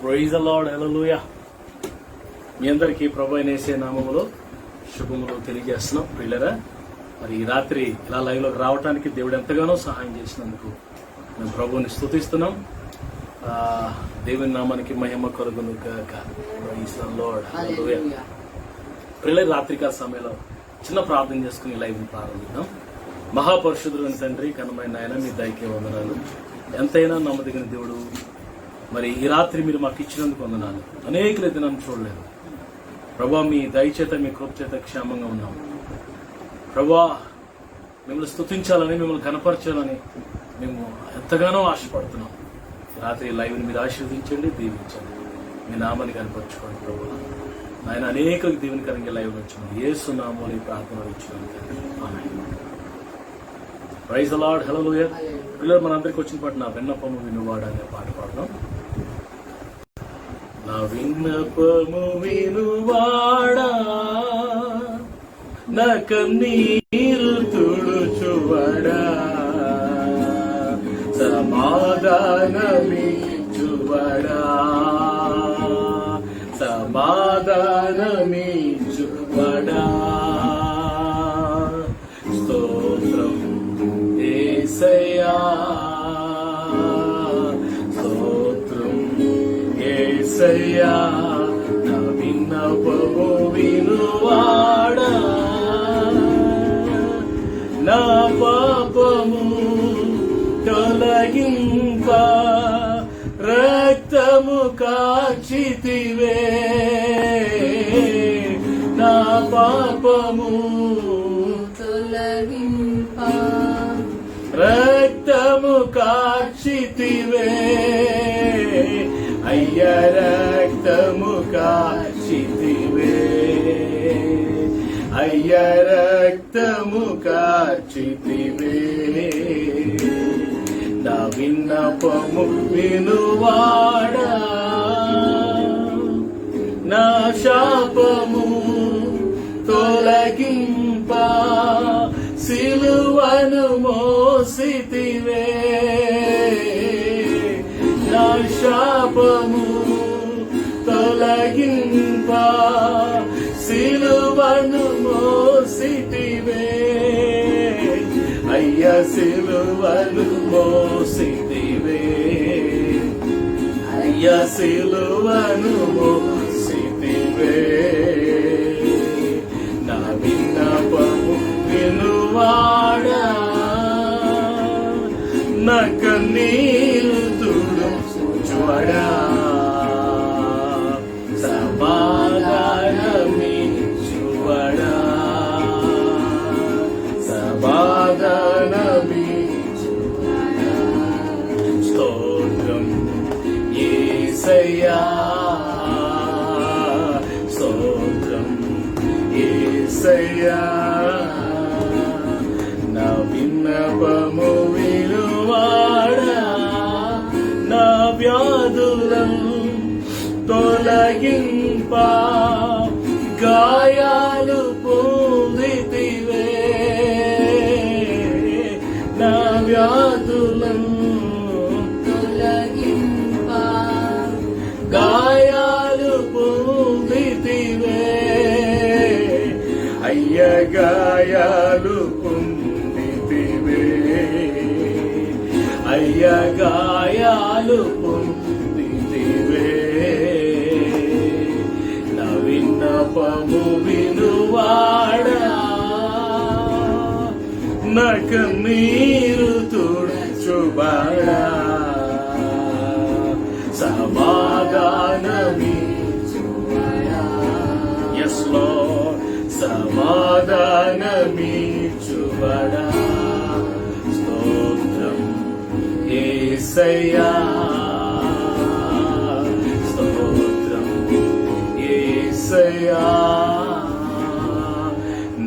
Praise the lord, హల్లెలూయా. మీ అందరికీ ప్రభువైన యేసే నామములో శుభములు తెలియజేస్తున్నాం. ప్రియులరా, మరి ఈ రాత్రి ఇలా లైవ్ లోకి రావడానికి దేవుడు ఎంతగానో సహాయం చేసినందుకు మేము ప్రభువుని స్తుతిస్తున్నాం. దేవుని నామానికి మహిమ కలుగును గాక. ప్రైజ్ ది లార్డ్, హల్లెలూయా. ప్రియులరా, రాత్రికాల సమయంలో చిన్న ప్రార్థన చేసుకుని లైవ్ ని ప్రారంభిద్దాం. మహాపరిశుద్ధుడైన తండ్రి, ఘనమైన ఆయన, మీ దయకే వందనాలు. ఎంతైనా నమ్మదగిన దేవుడు, మరి ఈ రాత్రి మీరు మాకు ఇచ్చినందుకు వందనాలు. అనేక దినాన్ని చూడలేదు ప్రభా, మీ దయచేత మీ కృప చేత క్షేమంగా ఉన్నాం ప్రభా. మిమ్మల్ని స్తుతించాలని, మిమ్మల్ని కనపరచాలని మేము ఎంతగానో ఆశపడుతున్నాం. రాత్రి లైవ్ని మీరు ఆశీర్వదించండి, దీవించండి, మీ నామాన్ని కనపరచుకోండి ప్రభా. ఆయన అనేక దీవెనకరంగా లైవ్ వచ్చింది. యేసు నామములో ప్రార్థన ఇచ్చినందుకు ప్రైజ్ ది లార్డ్, హల్లెలూయా. పిల్లలు, మనందరికి వచ్చిన పాటు నా విన్నపము వినువాడా అనే పాట పాడదాం. నా విన్నపము వినువాడా, నా కన్నీరు తుడుచువాడా, సమాధానమిచ్చువాడా, సమాధానమిచ్చువాడా. స్తోత్రం యేసయ్యా, స్తోత్రం యేసయ్యా. నా విన్నపము వినువాడా, నా పాపము తొలగింప రక్తము కార్చితివే, నా పాపము తొలగింప రక్తము కార్చితివే, అయ్య రక్తము కార్చితివే, అయ్య రక్తము కార్చితివే. నా విన్నపము వినువాడా, నా శాపము తొలగింప సిలువను మోసితివే, నా శాపము తొలగింప సిలువను మోసితివే, అయ్య సిలువను మోసితివే, అయ్య సిలువను మోసితివే. నా విన్నపము వినువాడా, నా కన్నీరు తుడుచువాడా, సమాధానమిచ్చువాడా, సమాధానమిచ్చువాడా. స్తోత్రం యేసయ్యా, స్తోత్రం యేసయ్యా. నా విన్నపము వినువాడా, నా వ్యాధులను తొలగింప గాయాలు పొందితివే, నా వ్యాధులను తొలగింప గాయాలు పొందితివే, అయ్య గాయాలు పొందితివే, అయ్య గాయాలు పొందితివే. నా విన్నపము వినువాడా, నా కన్నీరు తుడుచువాడా, సమాధానమిచ్చువాడా. yes Lord, సమాధానమిచ్చువాడా. స్తోత్రం యేసయ్యా, స్తోత్రం యేసయ్యా.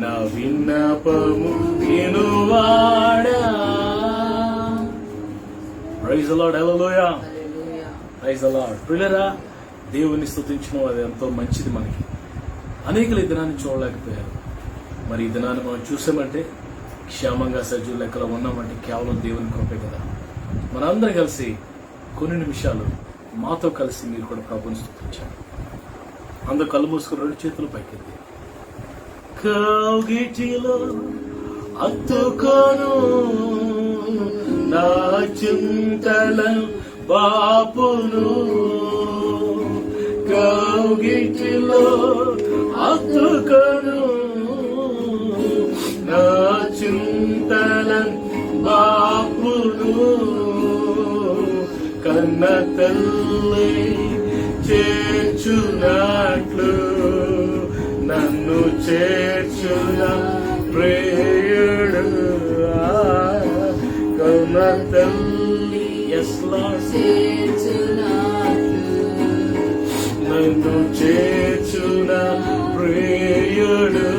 నా విన్నపము వినువాడా. Praise the lord, hallelujah, praise the lord. ప్రియులారా, దేవుని స్తుతించడం అది ఎంతో మంచిది. మనకి అనేకలు ఈ దినాన్ని చూడలేకపోయారు. మరి ఈ దినాన్ని మనం చూసామంటే, క్షేమంగా సజీవ లెక్కలో ఉన్నామంటే కేవలం దేవుని కృపే కదా. మనందరం కలిసి కొన్ని నిమిషాలు మాతో కలిసి మీరు కూడా ప్రభుని స్తుతించారు. అందరూ కళ్ళు మూసుకుని 2 చేతులు పైకెత్తి కౌగిటిలో అత్తుకోను నా చింతల బాపును, కౌగిటిలో అత్తుకోను నా చింతల బాపును, కన్న తల్లి చేర్చునట్లు నన్ను చేర్చున ప్రియుడు, కన్న తల్లి నన్ను చేర్చున ప్రియుడు.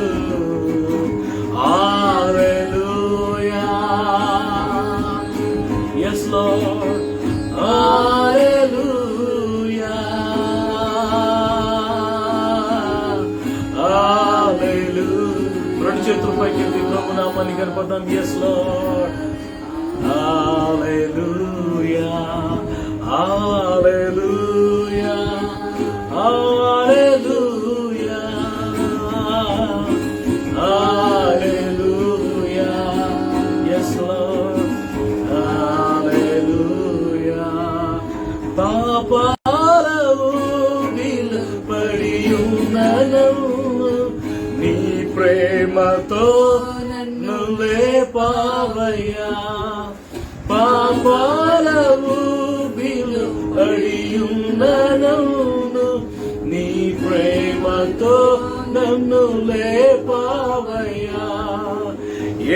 హల్లెలూయా, yes Lord, హల్లెలూయా, హల్లెలూయా. 2 చేతులు పైకెత్తి ప్రభు నామాన్ని కనపడదాం. yes Lord, హల్లెలూయా, హల్లెలూయా, హల్లెలూయా, హల్లెలూయా, yes Lord, హల్లెలూయా. పాపాల ఊబిలో పడి ఉన్నను నీ ప్రేమతో నన్ను లేపావయ్యా, పాపాల ఊబిలో పడి ఉన్నను నీ ప్రేమతో నన్ను లేపావయ్యా.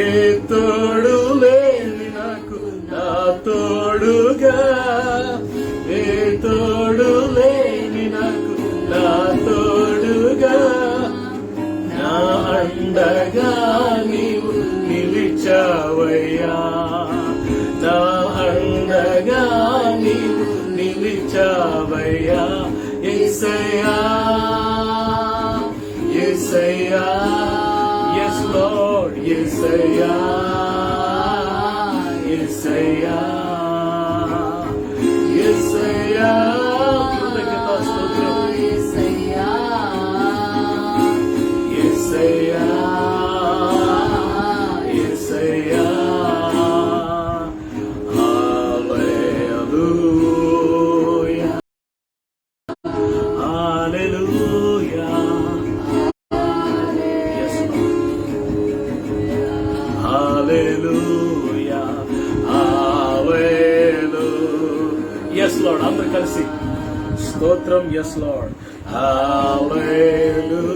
ఏ తోడు లేని నాకు నా తోడుగా, ఏ తోడు లేని నాకు నా తోడుగా, నా అండగా నీవు నిలిచావయ్యా, నా అండగా నీవు నిలిచావయ్యా. యేసయ్యా, యేసయ్యా, yes Lord, యేసయ్యా, యేసయ్యా, యేసయ్యా, కృతజ్ఞత స్తోత్రం. యేసయ్యా, యేసయ్యా, యేసయ్యా, హల్లెలూయా, హల్లెలూయా, yes Lord, హల్లెలూయా, హల్లెలూయా, yes Lord. అందరూ కలిసి స్తోత్రం. yes Lord, hallelujah,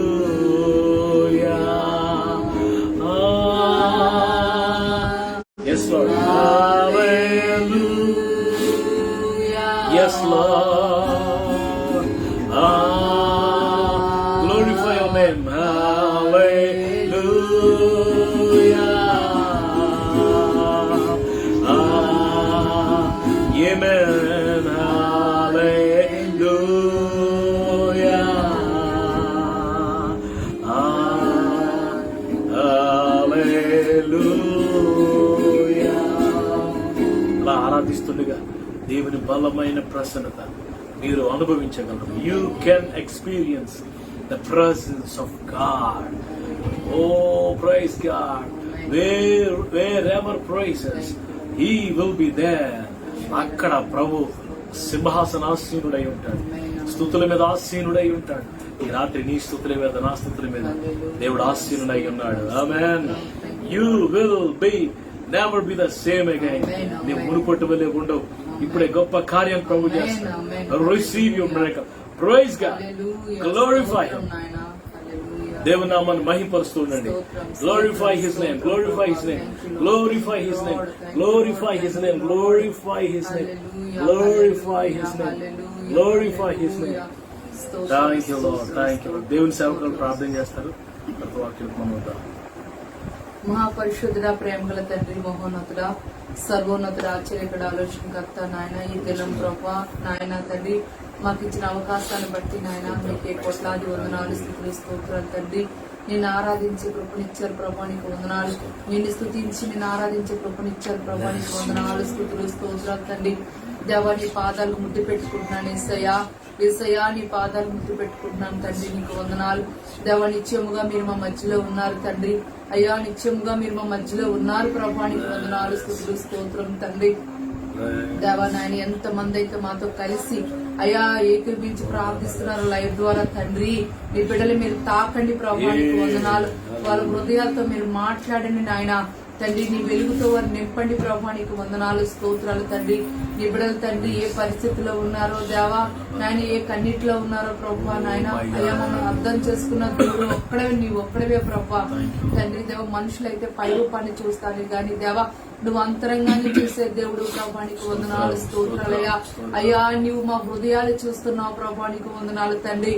yes Lord, hallelujah, yes Lord, glorify your name, hallelujah, amen, hallelujah, hallelujah. అలా ఆరాధిస్తుండగా దేవుని బలమైన ప్రసన్నత మీరు అనుభవించగలరు. You can experience the presence of God. Oh praise God, wherever praises he will be there. అక్కడ ప్రభు సింహాసనాసీనుడై ఉంటాడు, స్తుతుల మీద ఆసీనుడై ఉంటాడు. ఈ రాత్రి నీ స్తుతుల మీద నా స్తుతుల మీద దేవుడు ఆసీనుడై ఉన్నాడు. Amen. You will be never be the same again. నీవు మునుపటి వలె ఉండవు. ఇప్పుడే గొప్ప కార్యం ప్రభు చేస్తాడు. Receive your miracle. Praise God, glorify him. దేవుని నామాన్ని మహిమపరుస్తూ ఉండండి. Glorify his name, glorify his name, glorify his name, glorify his name, glorify his name, glorify his name, glorify his name. Thank you lord, thank you. దేవుని సేవకులు ప్రార్థన చేస్తారు. వాక్యం మనవుతాం. మహాపరిశుద్ధుడ, ప్రేమగల తండ్రి, మహోన్నతుడ, సర్వోన్నతుడ, ఆశ్చర్యకర ఆలోచనకర్త నాయన, ఈ దినం ప్రభా నాయన తండ్రి మాకు ఇచ్చిన అవకాశాన్ని బట్టి నాయన మీకే కోట్లాది వందనాలు, స్తుతులు, స్తోత్రాలు తండ్రి. నిన్ను ఆరాధించే కృపనిచ్చారు ప్రభా, నీకు వందనాలు. నిన్ను స్తుతించి నిన్ను ఆరాధించే కృపనిచ్చారు ప్రభా, నీకు వందనాలు, స్తుతులు, స్తోత్రాలు తండ్రి. దేవా నీ పాదాలు ముద్దు పెట్టుకుంటున్నాను యేసయ్యా. యేసయ్యా నీ పాదాలు ముద్దు పెట్టుకుంటున్నాను తండ్రి, నీకు వందనాలు. దేవా నిత్యముగా మీరు మా మధ్యలో ఉన్నారు తండ్రి. అయ్యా నిత్యముగా మీరు మా మధ్యలో ఉన్నారు ప్రభా, నీకు వందనాలు, స్తుతులు, స్తోత్రం తండ్రి. దేవా నాయన ఎంత మంది అయితే మాతో కలిసి అయ్యా ఏకీభవించి ప్రార్థిస్తున్నారు లైవ్ ద్వారా తండ్రి, మీ బిడ్డలు మీరు తాకండి ప్రభా, నీకు వందనాలు. వాళ్ళ హృదయాలతో మీరు మాట్లాడండి నాయన తండ్రి, నీ వెలుగుతో వారు నింపండి ప్రభా, నీకు వందనాలు, స్తోత్రాలు తండ్రి. నీ బిడ్డలు తండ్రి ఏ పరిస్థితిలో ఉన్నారో దేవా నాయన, ఏ కన్నీటిలో ఉన్నారో ప్రభా నాయన, అయ్యా మమ్మల్ని అర్థం చేసుకున్న దేవుడు ఒక్కడే, నీ ఒక్కడవే ప్రభా తండ్రి. దేవ మనుషులైతే పై రూపాన్ని చూస్తాను గాని దేవా నువ్వు అంతరంగాన్ని చూసే దేవుడు ప్రభా, నీకు వందనాలు, స్తోత్రాలయ్యా. అయ్యా నీవు మా హృదయాలు చూస్తున్నావు ప్రభా, నీకు వందనాలు తండ్రి.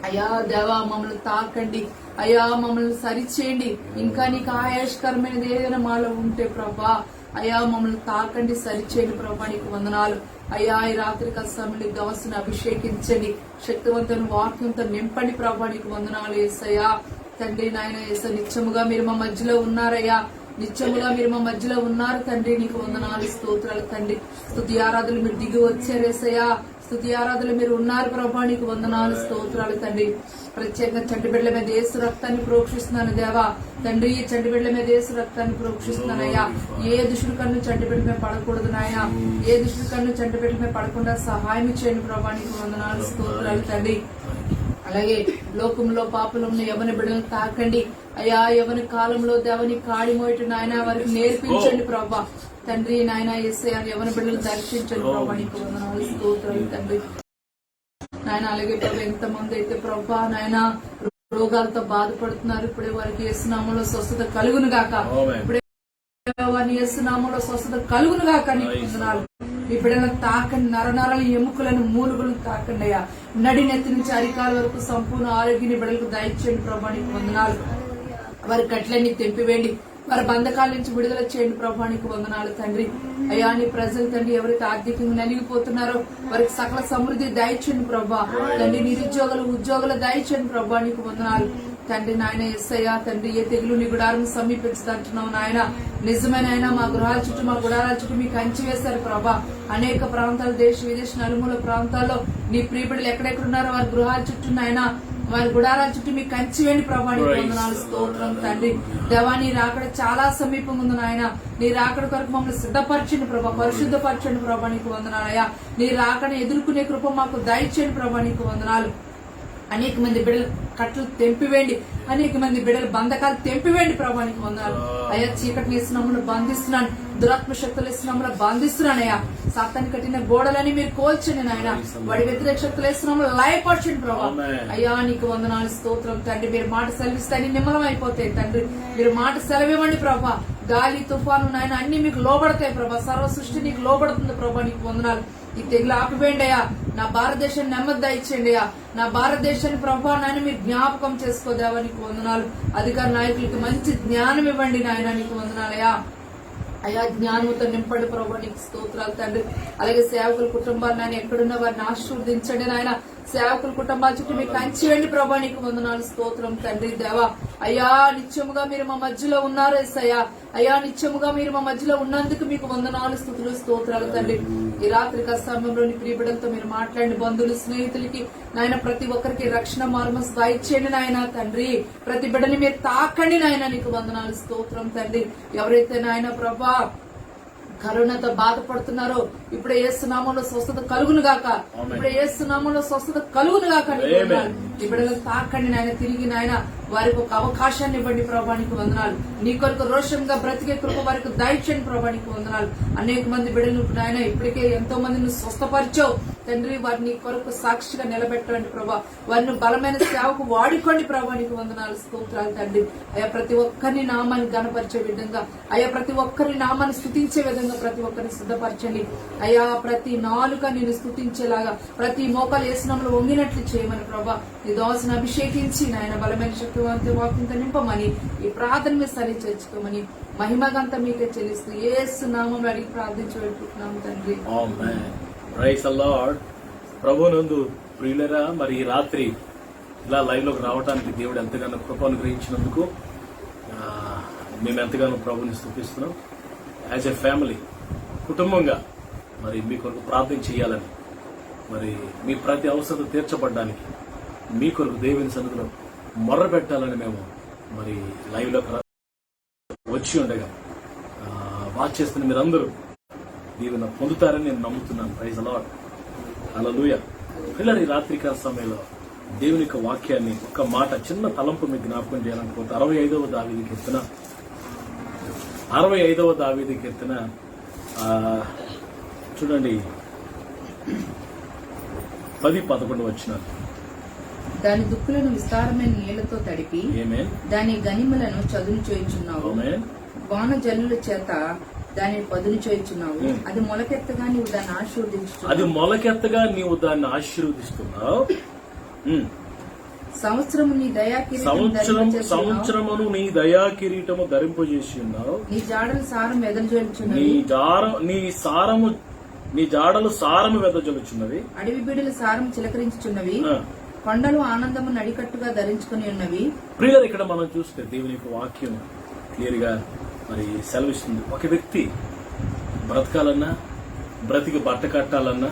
అయ్యా దేవా మమ్మల్ని తాకండి అయ్యా, మమ్మల్ని సరిచేయండి. ఇంకా నీకు ఆయాస్కరమైనది ఏదైనా మాలో ఉంటే ప్రభా అయ్యా మమ్మల్ని తాకండి, సరిచేయండి ప్రభా, నీకు వందనాలు. అయ్యా ఈ రాత్రి సమయంలో దవసను అభిషేకించండి, శక్తివంతమైన వాక్యంతో నింపండి ప్రభా, నీకు వందనాలు యేసయ్యా. తండ్రి నాయన యేసు నిత్యముగా మీరు మా మధ్యలో ఉన్నారయ్యా, నిత్యముగా మీరు మా మధ్యలో ఉన్నారు తండ్రి, నీకు వందనాలు, స్తోత్రాలు తండ్రి. స్తుతి ఆరాధనలు మీరు దిగి వచ్చారేసయ్యా, స్తుతి ఆరాధనలు మీరు ఉన్నారు ప్రభా, నీకు వందనాలు, స్తోత్రాలు తండ్రి. ప్రత్యేకంగా చంటి బిడ్డల మీద యేసు రక్తాన్ని ప్రోక్షిస్తున్నాను దేవా తండ్రి, ఈ చంటి బిడ్డల మీద యేసు రక్తాన్ని ప్రోక్షిస్తున్నానయ్యా. ఏ దుష్టుడి కన్ను చంటి బిడ్డ మీద పడకూడదు నాయన, ఏ దుష్టుడి కన్ను చంటి బిడ్డ మీద పడకుండా సహాయం చేయండి ప్రభా, నీకు వందనాలు, స్తోత్రాలు తండ్రి. అలాగే లోకంలో పాపలు ఉన్న యవన బిడ్డలను తాకండి అయ్యా, యవన కాలంలో దేవని కాడి మోయట నాయన వారికి నేర్పించండి ప్రభా తండ్రి. నాయన యేసయ్యా యవన బిడ్డలు దర్శించండి ప్రభా, నీకు వందనాలు, స్తోత్రాలు తండ్రి. నాయన అలాగే ప్రభా ఎంతమంది అయితే ప్రభా నాయన రోగాలతో బాధపడుతున్నారు, ఇప్పుడే వారికి యేసునామములో స్వస్థత కలుగును గాక, ఇప్పుడే వారి యేసునామములో స్వస్థత కలుగును గాక, నీకు వందనాలు. మీ బిడ్డలను తాకండి, నరనరాలు ఎముకలను మూలుగులను తాకండి అయ్యా. నడి నెత్తి నుంచి అరికాల వరకు సంపూర్ణ ఆరోగ్యాన్ని బిడ్డలకు దయచేయండి ప్రభా, నీకు వందనాలు. వారి కట్లన్నీ తెంపివేయండి, వారి బంధకాల నుంచి విడుదల చేయండి ప్రభా, నీకు వందనాలు తండ్రి. అయ్యా నీ ప్రజలు తండ్రి ఎవరైతే ఆర్థికంగా నలిగిపోతున్నారో వారికి సకల సమృద్ధి దయచేయండి ప్రభా తండ్రి. నిరుద్యోగులు ఉద్యోగులు దయచేయండి ప్రభా, నీకు వందనాలు తండ్రి. నాయన యేసయ్యా తండ్రి, ఏ తెగులు నీ గుడారం సమీపించుదంటున్నావు నాయన, నిజమైన ఆయన మా గృహాల చుట్టూ మా గుడారాల చుట్టూ మీకు కంచి వేశారు ప్రభా. అనేక ప్రాంతాలు దేశ విదేశ నలుమూల ప్రాంతాల్లో నీ ప్రియబిడ్డలు ఎక్కడెక్కడున్నారో వారి గృహాల చుట్టూ నాయన, వారి గుడారాల చుట్టూ మీకు కంచి వేయండి ప్రభా, నీకు వందనాలు, స్తోత్రం తండ్రి. దేవా నీ రాకడ చాలా సమీపం ఉంది నాయన, నీ రాకడ కొరకు మమ్మల్ని సిద్ధపరచండి ప్రభా, పరిశుద్ధపరచండి ప్రభా, నీకు వందనాలయ్యా. నీ రాకడ ఎదుర్కొనే కృప మాకు దయచేయండి ప్రభా, నీకు వందనాలు. అనేక మంది బిడ్డలు కట్లు తెంపివేయండి, అనేక మంది బిడ్డలు బంధకాలు తెంపివేయండి ప్రభా, నీకు వందనాలు. అయ్యా చీకటిని ఇస్తున్నాములు బంధిస్తున్నాను, దురాత్మ శక్తులు ఇస్తున్నాములు బంధిస్తున్నానయ్యా. సాతాన్ని కట్టిన గోడలని మీరు కోల్చండి నాయన, వాడి వ్యతిరేక శక్తులు ఇస్తున్నాములు లయపరచండి ప్రభా. అయ్యా నీకు వందనాలు, స్తోత్రం తండ్రి. మీరు మాట సెలవిస్తే నిమ్మలం అయిపోతాయి తండ్రి, మీరు మాట సెలవివ్వండి ప్రభా. గాలి తుఫాను నాయన అన్ని మీకు లోబడతాయి ప్రభా, సర్వ సృష్టి నీకు లోబడుతుంది ప్రభా, నీకు వందనాలు. ఈ తెగులు ఆపివేయండి అయ్యా, నా భారతదేశాన్ని నెమ్మది దయచేయండి అయ్యా, నా భారతదేశాన్ని ప్రభా నాయన మీరు జ్ఞాపకం చేసుకోదేవా, నీకు వందనాలు. అధికార నాయకులకి మంచి జ్ఞానం ఇవ్వండి నాయన, నీకు వందనాలయ్యా. అయ్యా జ్ఞానంతో నింపండి ప్రభా, నీకు స్తోత్రాలు తండ్రి. అలాగే సేవకుల కుటుంబాలు నాయన ఎక్కడున్న వారిని ఆశీర్వదించండి నాయన, సేవకుల కుటుంబాల చుట్టూ మీకు కంచి వేయండి ప్రభా, నీకు వందనాలు, స్తోత్రం తండ్రి. దేవా అయ్యా నిత్యముగా మీరు మా మధ్యలో ఉన్నారు యేసయ్యా, అయ్యా నిత్యముగా మీరు మా మధ్యలో ఉన్నందుకు మీకు వందనాలు, స్తుతులు, స్తోత్రాలు తండ్రి. ఈ రాత్రి సమయంలోని ప్రియబిడ్డలతో మీరు మాట్లాడిన బంధువులు స్నేహితులకి నాయన ప్రతి ఒక్కరికి రక్షణ మార్గం దయచేయండి నాయన తండ్రి. ప్రతి బిడ్డని మీరు తాకండి నాయన, నీకు వందనాలు, స్తోత్రం తండ్రి. ఎవరైతే నాయన ప్రభా కరోనాతో బాధపడుతున్నారో ఇప్పుడే యేసునామములో స్వస్థత కలుగును గాక, ఇప్పుడే యేసునామములో స్వస్థత కలుగును గాక. ఈ బిడ్డలను తాకండి నాయన, తిరిగి నాయన వారికి ఒక అవకాశాన్ని ఇవ్వండి ప్రభా, నీకు వందనాలు. నీ కొరకు రోషంగా బ్రతికే కృప వారికి దయచేయండి ప్రభా, నీకు వందనాలు. అనేక మంది బిడ్డలు నాయన ఇప్పటికే ఎంతో మందిని స్వస్థపరిచావు తండ్రి, వారిని కొరకు సాక్షిగా నిలబెట్టండి ప్రభా, వారిని బలమైన సేవకు వాడుకోండి ప్రభా, నీకు వందనాలు, స్తోత్రాలు తండ్రి. అయ్యా ప్రతి ఒక్కరిని నామాన్ని గణపరిచే విధంగా, అయ్యా ప్రతి ఒక్కరిని నామాన్ని స్తుతించే విధంగా ప్రతి ఒక్కరిని సిద్ధపరచండి అయ్యా. ప్రతి నాలుక నేను స్తుతించేలాగా, ప్రతి మోకాలు యేసునామములో వంగినట్లు చేయమని ప్రభా, నీ దోసను అభిషేకించి నాయన బలమైన శక్తివంత వాక్యంతో నింపమని, ఈ ప్రార్థన మీద సరి చేర్చుకోమని, మహిమగంతా మీకే చెల్లిస్తూ యేసు నామములో అడిగి ప్రార్థించి పెట్టుకుంటున్నాం తండ్రి. Praise the lord. ప్రభువునందు ప్రియులరా, మరి ఈ రాత్రి ఇలా లైవ్ లోకి రావడానికి దేవుడు ఎంతగానో కృప అనుగ్రహించినందుకు మేము ఎంతగానో ప్రభుని స్తుతిస్తున్నాం. యాజ్ ఎ ఫ్యామిలీ, కుటుంబంగా మరి మీ కొరకు ప్రార్థన చేయాలని, మరి మీ ప్రతి అవసరం తీర్చబడ్డానికి మీ కొరకు దేవుని సన్నిధిలో మొర్ర పెట్టాలని మేము మరి లైవ్ లో వచ్చి ఉండగా వాచ్ చేస్తున్న మీరందరూ దీవెన పొందుతారని నేను నమ్ముతున్నాను. Praise lord. హల్లెలూయా. పిల్లలు ఈ రాత్రికాల సమయంలో దేవుని యొక్క వాక్యాన్ని ఒక మాట చిన్న తలంపు మీకు జ్ఞాపకం చేయాలనుకుంటే 65వ దావీదు కీర్తన 65వ దావీదు కీర్తన చూడండి 10-11 వచనాలు. దాని దుక్కులను విస్తారమైన నీళ్లతో తడిపి ఆమేన్. దాని గనిమలను చదును చేయుచున్నావు. ఆమేన్. వాన జల్లుల చేత దానిని పదును చేయుచున్నావు. అది మొలకెత్తగా నీవు దాన్ని ఆశీర్వదించుతున్నావు. అది మొలకెత్తగా నీవు దాన్ని ఆశీర్వదిస్తున్నావు. సంవత్సరము నీ దయా సంవత్సరమును నీ దయా కిరీటము ధరింపజేసి ఉన్నావు. నీ జాడల సారం వెదజల్చున్నవి. నీ జాడలు సారము వెదజల్చున్నవి. అడవి బిడ్డల సారం చిలకరించుచున్నవి. కొండలు ఆనందము నడికట్టుగా ధరించుకుని ఉన్నవి. ప్రియులు, ఇక్కడ మనం చూస్తే దేవుని యొక్క వాక్యం క్లియర్ గా మరి సెలవిస్తుంది. ఒక వ్యక్తి బ్రతకాలన్నా, బ్రతికి బట్ట కట్టాలన్నా,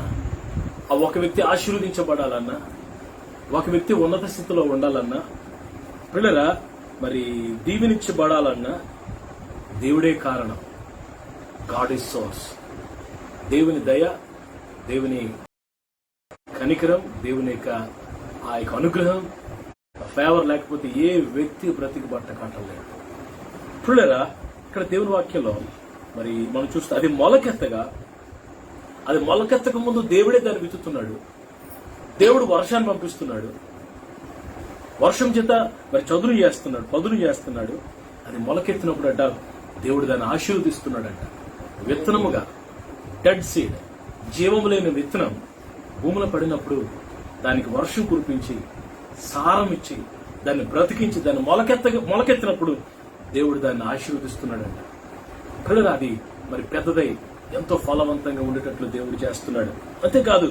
ఒక వ్యక్తి ఆశీర్వదించబడాలన్నా, ఒక వ్యక్తి ఉన్నత స్థితిలో ఉండాలన్నా, పిల్లరా మరి దీవెనిచ్చబడాలన్నా దేవుడే కారణం. God is source. దేవుని దయ, దేవుని కనికరం, దేవుని యొక్క ఆ యొక్క అనుగ్రహం, ఫేవర్ లేకపోతే ఏ వ్యక్తి బ్రతికి బట్ట కట్టలేదు. పిల్లరా, ఇక్కడ దేవుని వాక్యంలో మరి మనం చూస్తే అది మొలకెత్తక ముందు దేవుడే దాన్ని విత్తుతున్నాడు. దేవుడు వర్షాన్ని పంపిస్తున్నాడు. వర్షం చేత మరి పదును చేస్తున్నాడు. అది మొలకెత్తినప్పుడు అంట దేవుడు దాన్ని ఆశీర్వదిస్తున్నాడంట. విత్తనముగా డెడ్ సీడ్, జీవము లేని విత్తనం భూమిలో పడినప్పుడు దానికి వర్షం కురిపించి సారం ఇచ్చి దాన్ని బ్రతికించి దాన్ని మొలకెత్తినప్పుడు దేవుడు దాన్ని ఆశీర్వదిస్తున్నాడంట. పిల్లలు, అది మరి పెద్దదై ఎంతో ఫలవంతంగా ఉండేటట్లు దేవుడు చేస్తున్నాడు. అంతేకాదు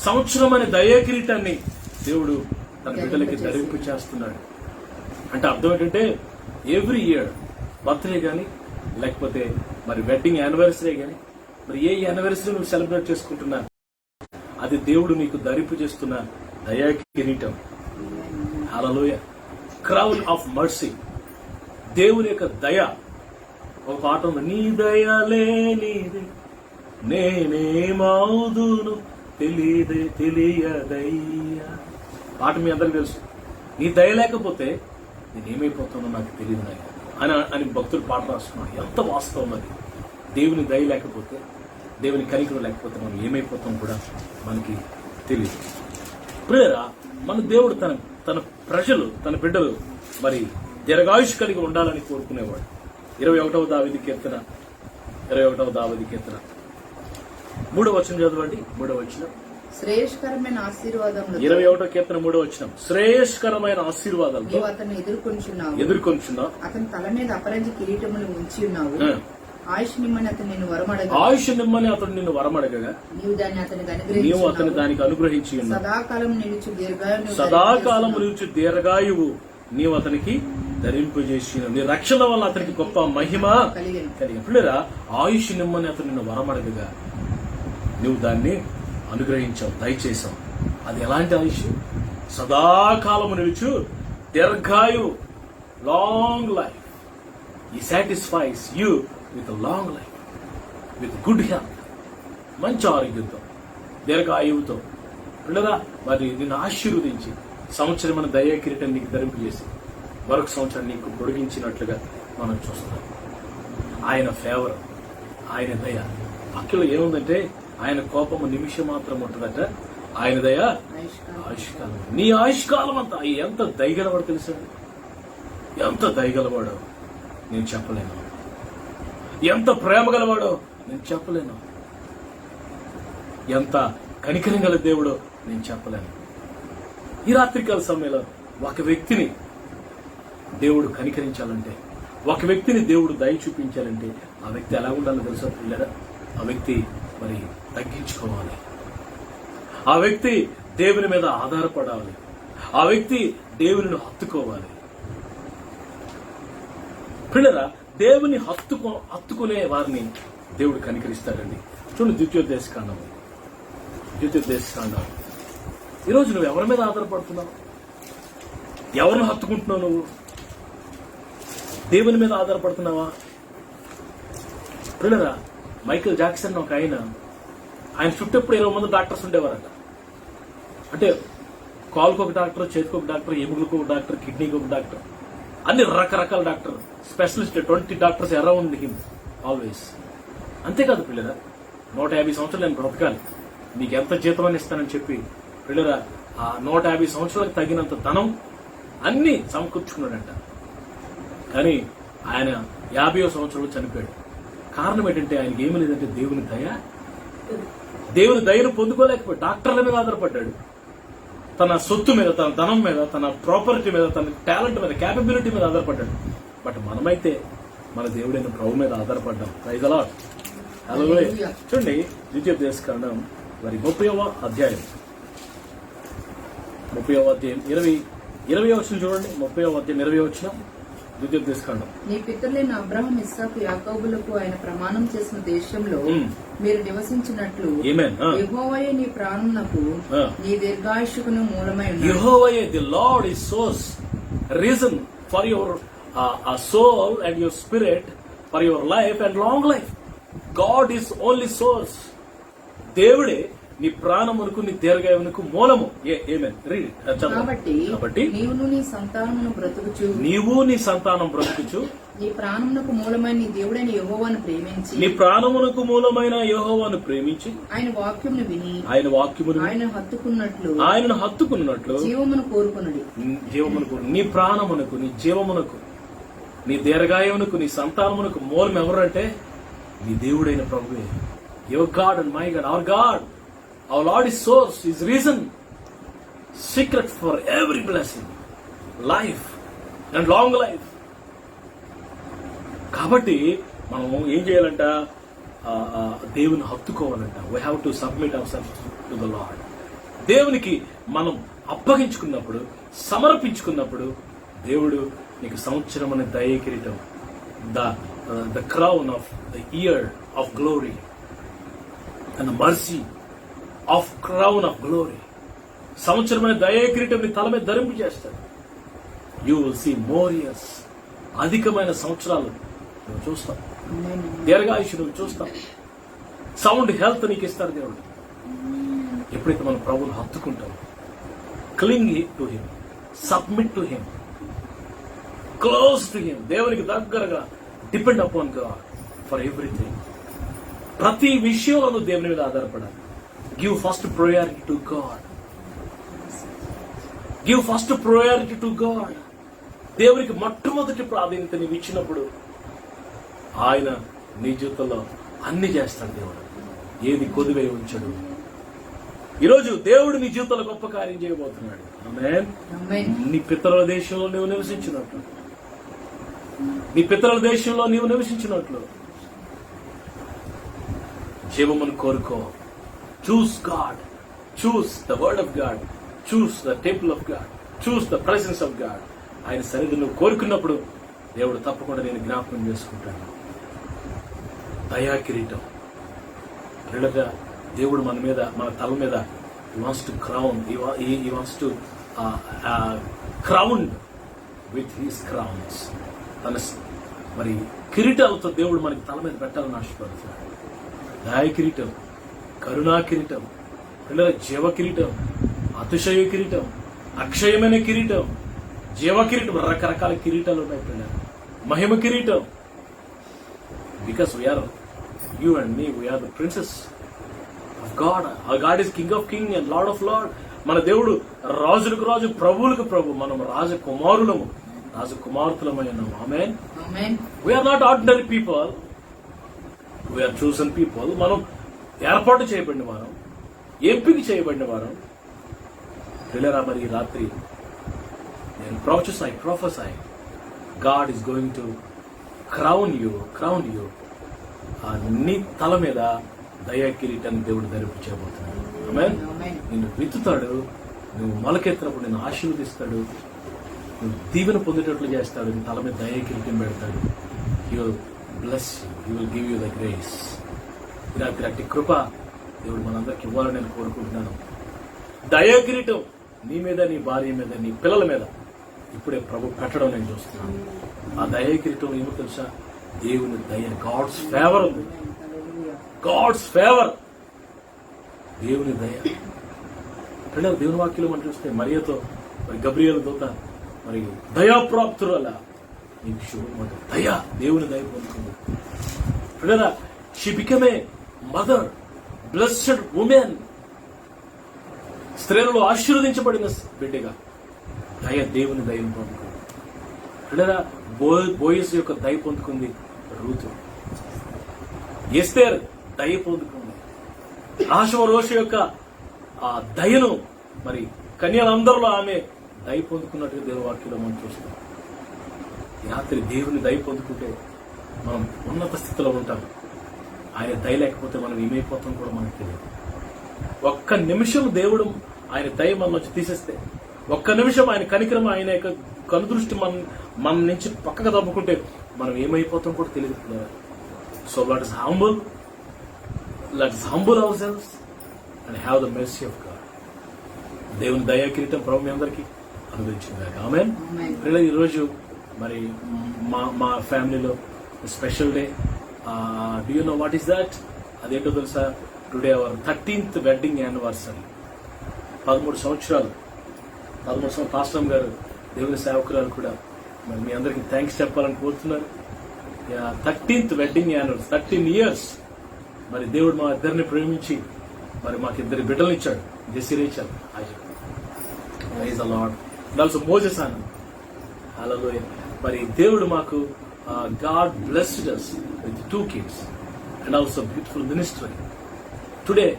సంవత్సరం అనే దయా కిరీటాన్ని దేవుడు తన బిడ్డలకి ధరింపు చేస్తున్నాడు. అంటే అర్థం ఏంటంటే ఎవ్రీ ఇయర్ బర్త్డే గాని, లేకపోతే మరి వెడ్డింగ్ యానివర్సరీ గాని, మరి ఏ యానివర్సరీ నువ్వు సెలబ్రేట్ చేసుకుంటున్నా అది దేవుడు నీకు ధరింపు చేస్తున్న దయా కిరీటం. హల్లెలూయా. క్రౌన్ ఆఫ్ మర్సీ, దేవుని యొక్క దయ. ఒక పాట ఉంది, నీ దయ లేనిది నేనేమవుదును తెలియదయ్యా. పాట మీ అందరికి తెలుసు. నీ దయ లేకపోతే నేనేమైపోతానో నాకు తెలియదు అని భక్తులు పాట రాస్తున్నాడు. ఎంత వాస్తవం అది. దేవుని దయ లేకపోతే, దేవుని కనికరం లేకపోతే మనం ఏమైపోతాం కూడా మనకి తెలియదు. ప్రియరా, మన దేవుడు తన ప్రజలు, తన బిడ్డలు మరి దీర్ఘాయుష్ కలిగి ఉండాలని కోరుకునేవాడు. 21వ దావీదు కీర్తన 3వ వచనం చదవండి. 3వ వచనం, శ్రేయస్కరమైన ఆశీర్వాదములతో 21వ కీర్తన 3వ వచనం, శ్రేయస్కరమైన ఆశీర్వాదాలతో అతన్ని ఎదుర్కొంటున్నావు. అతని తల మీద అపరంజి కిరీటములు ఉంచి ఉన్నావు. ఆయుష్ నిమ్మని అతను నిన్ను వరమడగగా నీవు అతని దానికి అనుగ్రహించి ఉన్నావు. సదాకాలం నిలిచి దీర్ఘాయువు నీవు అతనికి ధరింపజేసిన. నీ రక్షణ వల్ల అతనికి గొప్ప మహిమ కలిగిన. పిల్లరా, ఆయుష్ నిమ్మని అతను నిన్ను వరమడగగా నువ్వు దాన్ని అనుగ్రహించావు, దయచేసావు. అది ఎలాంటి ఆయుష్? సదాకాలము నిలుచు దీర్ఘాయువు, long life. He satisfies you with a long life, with good health, మంచి ఆరోగ్యంతో, దీర్ఘాయువుతో. పిల్లరా, మరి నిన్ను ఆశీర్వదించి సంవత్సరమైన దయా కిరీటం నీకు ధరింపు చేసి మరొక సంవత్సరం నీకు పొడిగించినట్లుగా మనం చూస్తున్నాం. ఆయన ఫేవర్, ఆయన దయ. వాక్యంలో ఏముందంటే ఆయన కోపము నిమిషం మాత్రం ఉంటుందట, ఆయన దయ ఆయుష్కాలం. నీ ఆయుష్కాలం అంతా ఎంత దయగలవాడు తెలుసా? ఎంత దయగలవాడో నేను చెప్పలేను. ఎంత ప్రేమ గలవాడో నేను చెప్పలేను. ఎంత కనికరం గల దేవుడో నేను చెప్పలేను. ఈ రాత్రికాల సమయంలో ఒక వ్యక్తిని దేవుడు కనికరించాలంటే, ఒక వ్యక్తిని దేవుడు దయ చూపించాలంటే ఆ వ్యక్తి ఎలా ఉండాలో తెలుసా పిల్లరా? ఆ వ్యక్తి మరి తగ్గించుకోవాలి. ఆ వ్యక్తి దేవుని మీద ఆధారపడాలి. ఆ వ్యక్తి దేవుని హత్తుకోవాలి. పిల్లరా, దేవుని హత్తుకునే వారిని దేవుడు కనికరిస్తాడండి. చూడండి ద్వితీయోపదేశకాండం. ఈరోజు నువ్వు ఎవరి మీద ఆధారపడుతున్నావు? ఎవరిని హత్తుకుంటున్నావు? నువ్వు దేవుని మీద ఆధారపడుతున్నావా? పిల్లరా, మైకేల్ జాక్సన్ ఒక ఆయన చుట్టూ ఎప్పుడు 20 మంది డాక్టర్స్ ఉండేవారట. అంటే కాలుకు ఒక డాక్టర్, చేతికి ఒక డాక్టర్, ఎముకలకు ఒక డాక్టర్, కిడ్నీకి ఒక డాక్టర్, అన్ని రకరకాల doctor, specialist 20 doctors around him always. అంతేకాదు పిల్లరా, 150 సంవత్సరాలు నేను బ్రతకాలి, నీకు ఎంత జీతమని ఇస్తానని చెప్పి పిల్లరా ఆ 150 సంవత్సరాలకు తగినంత ధనం అన్ని సమకూర్చుకున్నాడంట. కానీ ఆయన 50వ సంవత్సరంలో చనిపోయాడు. కారణం ఏంటంటే ఆయనకి ఏమీ లేదంటే దేవుని దయను పొందుకోలేకపోయాడు. డాక్టర్ల మీద ఆధారపడ్డాడు, తన సొత్తు మీద, తన ధనం మీద, తన ప్రాపర్టీ మీద, తన టాలెంట్ మీద, క్యాపబిలిటీ మీద ఆధారపడ్డాడు. బట్ మనమైతే మన దేవుడైన ప్రభు మీద ఆధారపడ్డాం. Praise the lord. హల్లెలూయా. చూడండి ద్వితీయోపదేశకాండం మరి 30వ అధ్యాయం 20వ వచనం చూడండి. 30వ అధ్యాయం 20వ వచనం ద్వితీయోపదేశకాండం. నీ పితరులైన అబ్రహాం, ఇస్సాకు, యాకోబులకు ఆయన ప్రమాణం చేసిన దేశంలో మీరు నివసించినట్లు యెహోవాయే నీ ప్రాణమునకు నీ దీర్ఘాయుష్కును మూలమై ఉన్నాడు. యెహోవాయే, the lord is source, reason for your soul and your spirit, for your life and long life. God is only source. దేవుడే నీ ప్రాణమునకు, నీ దీర్ఘాయువునకు మూలము. కాబట్టి నీవు నీ సంతానమును బ్రతుకుచు నీ ప్రాణమునకు మూలమైన నీ దేవుడైన యెహోవాను ప్రేమించి ఆయన వాక్యమును విని ఆయనను హత్తుకున్నట్లు జీవమును కోరుకున్నది. నీ ప్రాణమునకు, నీ జీవమునకు, నీ దీర్ఘాయువునకు, నీ సంతానమునకు మూలం ఎవరంటే నీ దేవుడైన ప్రభువే. Your God and my God, hour God. Our Lord is source, is reason, secret for every blessing, life and long life. కాబట్టి మనం ఏం చేయాలంట? దేవుని హత్తుకోవాలంట. We have to submit ourselves to the Lord. దేవునికి మనం అప్పగించుకున్నప్పుడు, సమర్పించుకున్నప్పుడు దేవుడు నీకు సంవత్సరం అనే దయ కిరీటం, the crown of the year of glory and the mercy of crown of glory, సంవత్సరమైన దయ కిరీటం నీ తల మీద ధరింపు చేస్తాడు. You will see more years, అధికమైన సంవత్సరాలు నువ్వు చూస్తావు, దీర్ఘాయుష్ నువ్వు చూస్తావు, సౌండ్ హెల్త్ నీకు ఇస్తాడు దేవుడు. ఎప్పుడైతే మనం ప్రభువును హత్తుకుంటాం, cling to him, submit to him, close to him, దేవునికి దగ్గరగా, depend upon God for everything. ప్రతి విషయంలో నువ్వు దేవుని మీద ఆధారపడాలి. Give first priority to God. Give first priority to God. దేవునికి మొట్టమొదటి ప్రాధాన్యత నీవు ఇచ్చినప్పుడు ఆయన నీ జీవితంలో అన్ని చేస్తాడు. దేవుడు ఏది కొద్దివై ఉంచడు. ఈరోజు దేవుడు నీ జీవితంలో గొప్ప కార్యం చేయబోతున్నాడు. ఆమేన్. నీ పితరుల దేశంలో నీవు నివసించినట్లు జీవమును కోరుకో. Choose God. Choose the word of God. Choose the temple of God. Choose the presence of God. ఆయన సన్నిధిని నువ్వు కోరుకున్నప్పుడు దేవుడు తప్పకుండా నేను జ్ఞాపకం చేసుకుంటాను. దయా కిరీటం. దేవుడు మన మీద, మన తల మీద he wants to crown. He wants to crown with his crowns. తన మరి కిరీటాలతో దేవుడు మనకి తల మీద పెట్టాలని ఆశపడుతున్నాడు. దయా కిరీటం, కరుణా కిరీటం, పిల్లల జీవ కిరీటం, అతిశయ కిరీటం, అక్షయమైన కిరీటం, జీవ కిరీటం, రకరకాల కిరీటాలు ఉన్నాయి పిల్లలు. మహిమ కిరీటం. Because you and me, we are the princess of God. Our God is King of King and Lord of Lord. మన దేవుడు రాజులకు రాజు, ప్రభువులకు ప్రభు. మనం రాజకుమారులము, రాజకుమార్తెలమై ఉన్నాము. ఆమేన్. We are not ordinary people. We are chosen people. మనం ఏర్పాటు చేయబడిన వారం, ఎంపిక చేయబడిన వారం. పిల్లరా, మరి ఈ రాత్రి నేను prophesy God is going to crown you. నీ తల మీద దయా కిరీటాన్ని దేవుడు ధరింపు చేయబోతున్నాడు. ఆమేన్. నిన్ను విత్తుతాడు, నువ్వు మొలకెత్తినప్పుడు నిన్ను ఆశీర్వదిస్తాడు, నువ్వు దీవెన పొందేటట్లు చేస్తాడు, నీ తల మీద దయా కిరీటం పెడతాడు. He will bless you. He will give you the grace. రాత్రి అట్టి కృప దేవుడు మనందరికి ఇవ్వాలని నేను కోరుకుంటున్నాను. దయాకిరీటం నీ మీద, నీ భార్య మీద, నీ పిల్లల మీద ఇప్పుడే ప్రభు పెట్టడం నేను చూస్తున్నాను. ఆ దయాకిరీటం ఏమో తెలుసా? దేవుని దయ, గాడ్స్ ఫేవర్ ఉంది. గాడ్స్ ఫేవర్, దేవుని దయ. పిల్లలు దేవుని వాక్యం మనం చూస్తే మరియతో మరి గబ్రియల్ దూత మరి దయాప్రాప్తురాల నీకు శుభం, దయ, దేవుని దయ పొందుకుంది. పిల్లల she become a mother, blessed women, స్త్రీలలో ఆశీర్వదించబడిన బిడ్డగా దయ, దేవుని దయను పొందుకుంది. పిల్లల బోయస్ యొక్క దయ పొందుకుంది రూతు. ఎస్తేర్ దయ పొందుకుంది. ఆశవరోష యొక్క ఆ దయను మరి కన్యలందరిలో ఆమె దయ పొందుకున్నట్టుగా దేవుని వాక్యంలో మనం చూస్తాం. ఈ రాత్రి దేవుని దయ పొందుకుంటే మనం ఉన్నత స్థితిలో ఉంటాం. ఆయన దయ లేకపోతే మనం ఏమైపోతాం కూడా మనకు తెలియదు. ఒక్క నిమిషం దేవుడు ఆయన దయ మన నుంచి తీసేస్తే, ఒక్క నిమిషం ఆయన కనికరం, ఆయన యొక్క కనుదృష్టి మన నుంచి పక్కకు తప్పుకుంటే మనం ఏమైపోతాం కూడా తెలియదు. So let's humble ourselves and have the mercy of God. దేవుని దయా కిరీటం ప్రభు మీ అందరికీ అనుభవించింది. ఆమేన్. ఈరోజు మరి మా ఫ్యామిలీలో special day. Do you know what is that? అదేంటో తెలుసా? Today our 13th wedding anniversary. 13 సంవత్సరాలు పాస్టర్ గారు, దేవుని సేవకురాలు కూడా మరి మీ అందరికీ థ్యాంక్స్ చెప్పాలని కోరుతున్నారు. 13th wedding anniversary, 13 years. మరి దేవుడు మా ఇద్దరిని ప్రేమించి మరి మాకు 2 బిడ్డలు ఇచ్చాడు. జెసిరేచారు, praise the lord. And also Moses అన్న. హల్లెలూయా. మరి దేవుడు మాకు God blessed us with 2 kids and also beautiful ministry. Today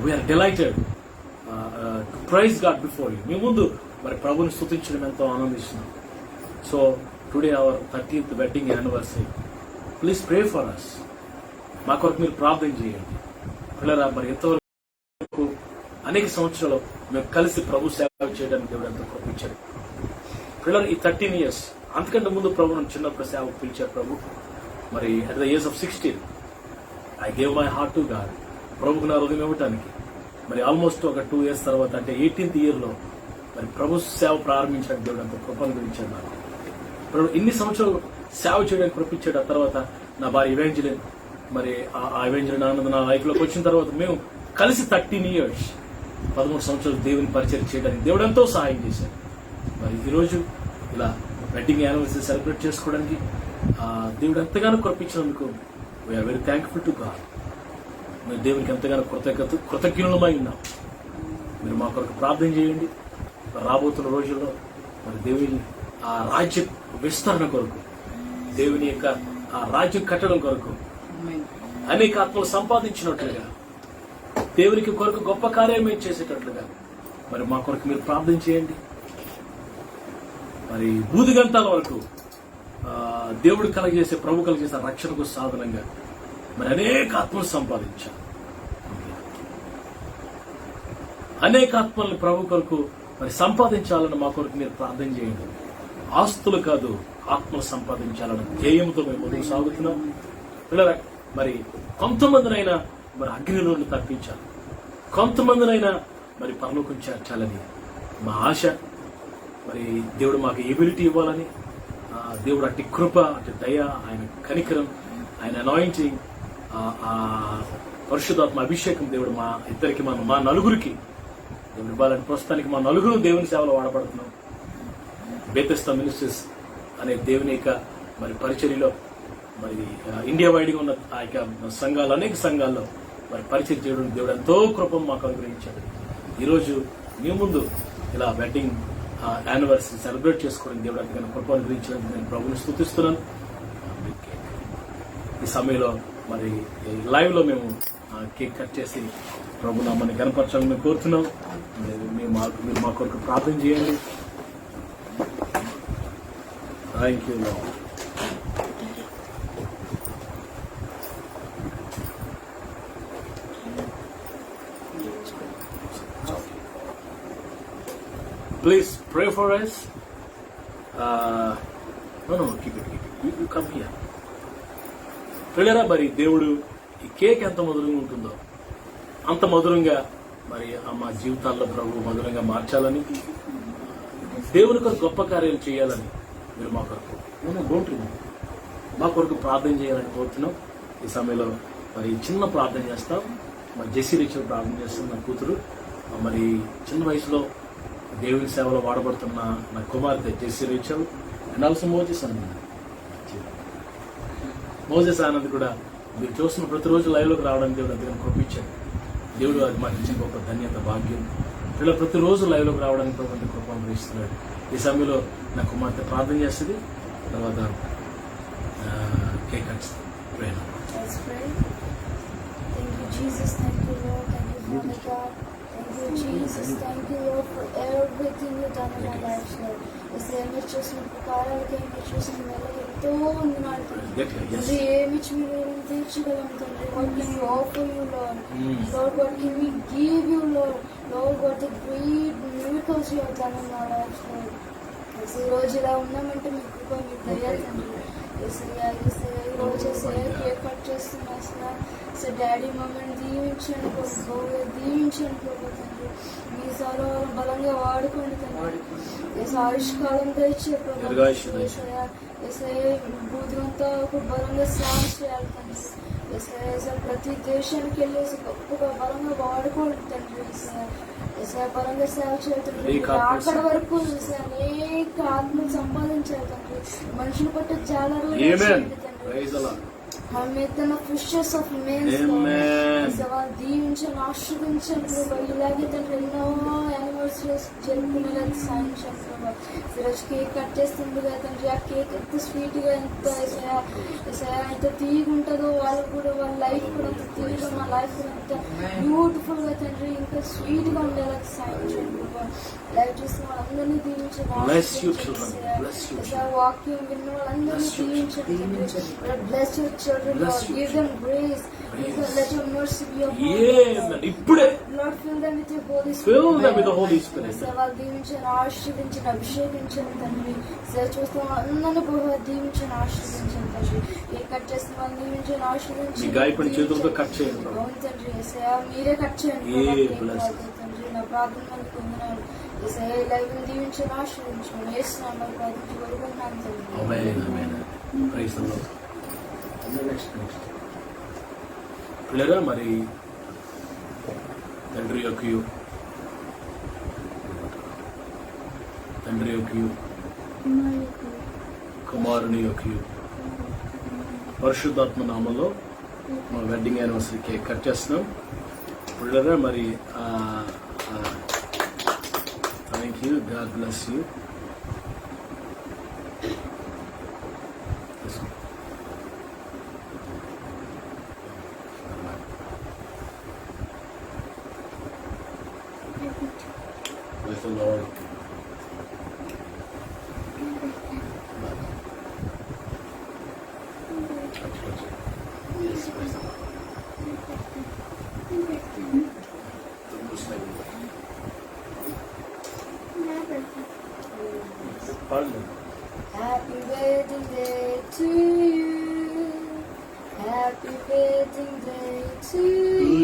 we are delighted to praise God before you. మీ ముందు మరి ప్రభుని స్తుతించడం ఎంతో ఆనందిస్తున్నాం. So today our 13th wedding anniversary. Please pray for us. మా కొరకు మీరు ప్రార్థన చేయండి. పిల్లరా, మరి ఎంతవరకు అనేక సంవత్సరాలు మేము కలిసి ప్రభు సేవ చేయడానికి దేవుడు ఎంతో కృపించాడు. పిల్లలు ఈ 13 years, అంతకంటే ముందు ప్రభు నన్ను చిన్నప్పుడు సేవకు పిలిచారు ప్రభు. మరి at the age of 16 I gave my heart to God. ప్రభుకు నా హృదయం ఇవ్వటానికి మరి ఆల్మోస్ట్ ఒక 2 years తర్వాత, అంటే 18th year లో మరి ప్రభు సేవ ప్రారంభించడానికి దేవుడు ఎంతో కృపను గురించాడు నాకు. ప్రభు ఇన్ని సంవత్సరాలు సేవ చేయడానికి కృపించాడు. ఆ తర్వాత నా భార్య ఇవాంజలిన్, మరి ఆ ఇవాంజలిన్ ఆనంద్ నా లైఫ్ లోకి వచ్చిన తర్వాత మేము కలిసి 13 years, 13 సంవత్సరాలు దేవుని పరిచయం చేయడానికి దేవుడు ఎంతో సహాయం చేశాడు. మరి ఈరోజు ఇలా వెడ్డింగ్ యానివర్సరీ సెలబ్రేట్ చేసుకోవడానికి దేవుడు ఎంతగానో కృపించినందుకు we are very thankful to God. మీరు దేవునికి ఎంతగానో కృతజ్ఞులమై ఉన్నాం. మీరు మా కొరకు ప్రార్థన చేయండి. రాబోతున్న రోజుల్లో మరి దేవుని ఆ రాజ్య విస్తరణ కొరకు, దేవుని యొక్క ఆ రాజ్యం కట్టడం కొరకు, అనేక ఆత్మలు సంపాదించినట్లుగా, దేవునికి కొరకు గొప్ప కార్యమే చేసేటట్లుగా మరి మా కొరకు మీరు ప్రార్థన చేయండి. మరి బూదిగంతాల వరకు దేవుడు కలగజేసే, ప్రభు కలగజేసే రక్షణకు సాధనంగా మరి అనేక ఆత్మలు సంపాదించారు. అనేక ఆత్మల్ని ప్రభు కొరకు మరి సంపాదించాలని మా కొరకు మీరు ప్రార్థన చేయండి. ఆస్తులు కాదు, ఆత్మలు సంపాదించాలన్న ధ్యేయంతో మేము ముందుకు సాగుతున్నాం. పిల్లరా, మరి కొంతమందినైనా మరి అగ్నిలో తప్పించాలి, కొంతమందినైనా మరి పరలోకం చేర్చాలని మా ఆశ. మరి దేవుడు మాకు ఎబిలిటీ ఇవ్వాలని, దేవుడు అట్టి కృప, అట్టి దయ, ఆయన కనికరం, ఆయన అనాయింటింగ్, పరిశుద్ధాత్మ అభిషేకం దేవుడు మా ఇద్దరికి, మా నలుగురికి దేవుడు ఇవ్వాలని. ప్రస్తుతానికి మా నలుగురు దేవుని సేవలో వాడబడుతున్నాం. బేతెస్తా మినిస్ట్రీస్ అనే దేవుని యొక్క మరి పరిచర్యలో మరి ఇండియా వైడ్గా ఉన్న ఆ యొక్క సంఘాలు, అనేక సంఘాల్లో మరి పరిచయం చేయడం దేవుడు ఎంతో కృపం మాకు అనుగ్రహించాడు. ఈరోజు మీ ముందు ఇలా వెడ్డింగ్ యానివర్సరీ సెలబ్రేట్ చేసుకోవడానికి దేవుడు అంతగా కృప అనుగ్రహించడానికి నేను ప్రభుని స్తుతిస్తున్నాను. ఈ సమయంలో మరి లైవ్ లో మేము కేక్ కట్ చేసి ప్రభు నామాన్ని కనపరచాలని మేము కోరుతున్నాం. మీరు మా కొరకు ప్రార్థన చేయండి. Thank you lord. Please pray for us. No, keep it. You come here. పిల్లరా, మరి దేవుడు ఈ కేక్ ఎంత మధురంగా ఉంటుందో అంత మధురంగా మరి మా జీవితాల్లో ప్రభు మధురంగా మార్చాలని, దేవునికి ఒక గొప్ప కార్యాలు చేయాలని మీరు మా కొరకు మా కొరకు ప్రార్థన చేయాలని కోరుతున్నాం. ఈ సమయంలో మరి చిన్న ప్రార్థన చేస్తాం. మరి జెస్సీ రిచల్ ప్రార్థన చేస్తాం. నా కూతురు మరి చిన్న వయసులో దేవుని సేవలో వాడబడుతున్న నా కుమార్తె Jessie Rachel and also Moses Anand కూడా మీరు చూస్తున్న ప్రతిరోజు లైవ్లోకి రావడానికి దేవుడు దగ్గర కృపించాడు. దేవుడు అది మాకు ఇచ్చిన గొప్ప ధన్యత, భాగ్యం. ఇలా ప్రతిరోజు లైవ్లోకి రావడానికి ప్రభుత్వ కృప అనుగ్రహిస్తున్నాడు. ఈ సమయంలో నా కుమార్తె ప్రార్థన చేస్తుంది. తర్వాత cake కట్స్తుంది. Let's pray. Thank you, Jesus. Thank you, Lord. Thank you, Father God. Thank you, Jesus. Thank you, Lord, for everything you've done in our lives, Lord. మీరు చూసిన ప్రకారాలకి మీరు చూసిన వేళకి ఎంతో ఉన్నాడు తండ్రి. ఏమిచ్చి మీరు తీర్చగలం తండ్రి. What can we offer you, Lord? Lord, what can we give you, Lord? Lord, what the great miracles you have done in our lives, Lord. ఈ రోజు ఇలా ఉన్నామంటే మీ కృప, మీ దయ తండ్రి. ఈ రోజు కేక్ కట్ చేస్తున్నా సార్. డాడీ మమ్మల్ని దీవించండి ప్రభు, దీవించండి ప్రభు తండ్రి. మీ సార్ బలంగా వాడుకోండి తండ్రి. ఆయుష్కాలంగా ఇచ్చే ప్రభు. బుద్ధంతా ఒక బలంగా స్నానం చేయాలి తండ్రి. ప్రతి దేశానికి వెళ్ళేసి గొప్పగా బలంగా వాడుకోండి తండ్రి. బలంగా సేవ చేయాలి తండ్రి. అక్కడ వరకు అనేక ఆత్మలు సంపాదించాలి తండ్రి. మనుషులు పట్టే చాలా రోజులు ఫిషెస్ ఆఫ్ దీవించండి, ఆశ్రదించండి ప్రభావ. ఇలాగే తండ్రి ఎన్నో యానివర్సరీస్ జరుపుకునేలాగా సాధించండి ప్రభావ. ఈరోజు కేక్ కట్ చేస్తుంది కదా తండ్రి. ఆ కేక్ ఎంత స్వీట్ గా, ఎంత తీయగా ఉంటుందో వాళ్ళు కూడా, వాళ్ళ లైఫ్ కూడా అంత తీయగా, మా లైఫ్ కూడా అంత బ్యూటిఫుల్ గా తండ్రి ఇంకా స్వీట్ గా ఉండేలాగా సాధించండి ప్రభావ. లైఫ్ చూసిన వాళ్ళందరినీ దీవించండి. వాక్యం విన్న వాళ్ళందరినీ దీవించండి. Bless your children, Lord. Give them grace. Let your mercy be upon them. ఇప్పుడే Lord, fill them with your Holy Spirit. Fill them with the Holy Spirit. సేవలు దీవించండి, ఆశీర్వదించండి, అభిషేకించండి తండ్రి. సేవ చూస్తున్న అందరినీ బహుగా దీవించండి, ఆశీర్వదించండి తండ్రి. ఏ కట్ చేస్తున్న వాళ్ళని దీవించండి, ఆశీర్వదించండి. గాయపడి చేతులతో కట్ చేయండి అవును తండ్రి. సేవ మీరే కట్ చేయండి తండ్రి. నా ప్రార్థన మనకు పొందినాడు. లైవ్ దీవించండి, ఆశీర్వదించండి. వేస్తున్నాను ప్రార్థించి కోరుకుంటున్నాను తండ్రి. పిల్లరా మరి తండ్రి యొక్క కుమారుని యొక్క పరిశుద్ధాత్మ నామంలో మా వెడ్డింగ్ యానివర్సరీ కేక్ కట్ చేస్తున్నాం. పిల్లరా మరి thank you. God bless you. Praise the Lord. Yes, praise the Lord. Pardon. Happy wedding day to you. Happy wedding day to